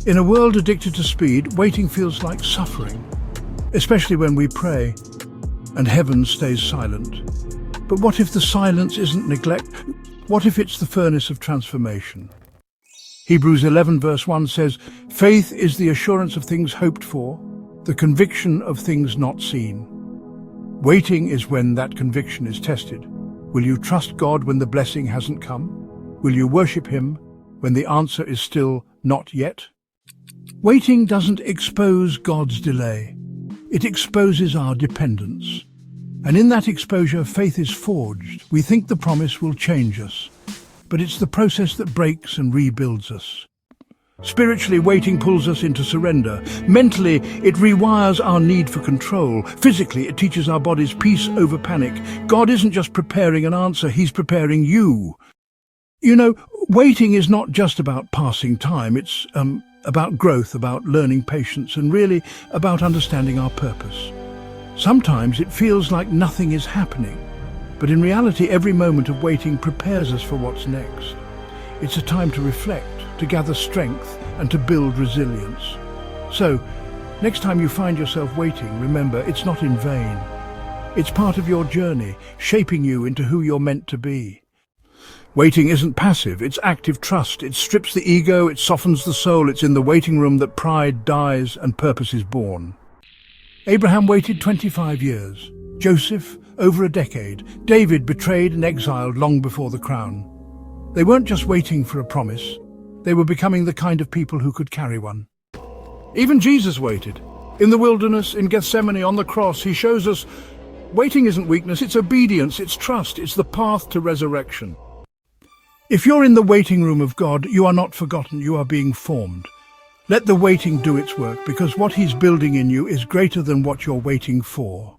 In a world addicted to speed, waiting feels like suffering, especially when we pray and heaven stays silent. But what if the silence isn't neglect? What if it's the furnace of transformation? Hebrews 11 verse 1 says, "Faith is the assurance of things hoped for, the conviction of things not seen." Waiting is when that conviction is tested. Will you trust God when the blessing hasn't come? Will you worship Him when the answer is still not yet? Waiting doesn't expose God's delay. It exposes our dependence. And in that exposure, faith is forged. We think the promise will change us, but it's the process that breaks and rebuilds us. Spiritually, waiting pulls us into surrender. Mentally, it rewires our need for control. Physically, it teaches our bodies peace over panic. God isn't just preparing an answer, He's preparing you. You know, waiting is not just about passing time. It's about growth, about learning patience, and really about understanding our purpose. Sometimes it feels like nothing is happening, but in reality, every moment of waiting prepares us for what's next. It's a time to reflect, to gather strength, and to build resilience. So, next time you find yourself waiting, remember, it's not in vain. It's part of your journey, shaping you into who you're meant to be. Waiting isn't passive, it's active trust. It strips the ego, it softens the soul. It's in the waiting room that pride dies and purpose is born. Abraham waited 25 years. Joseph, over a decade. David betrayed and exiled long before the crown. They weren't just waiting for a promise. They were becoming the kind of people who could carry one. Even Jesus waited. In the wilderness, in Gethsemane, on the cross, He shows us waiting isn't weakness, it's obedience, it's trust, it's the path to resurrection. If you're in the waiting room of God, you are not forgotten, you are being formed. Let the waiting do its work, because what He's building in you is greater than what you're waiting for.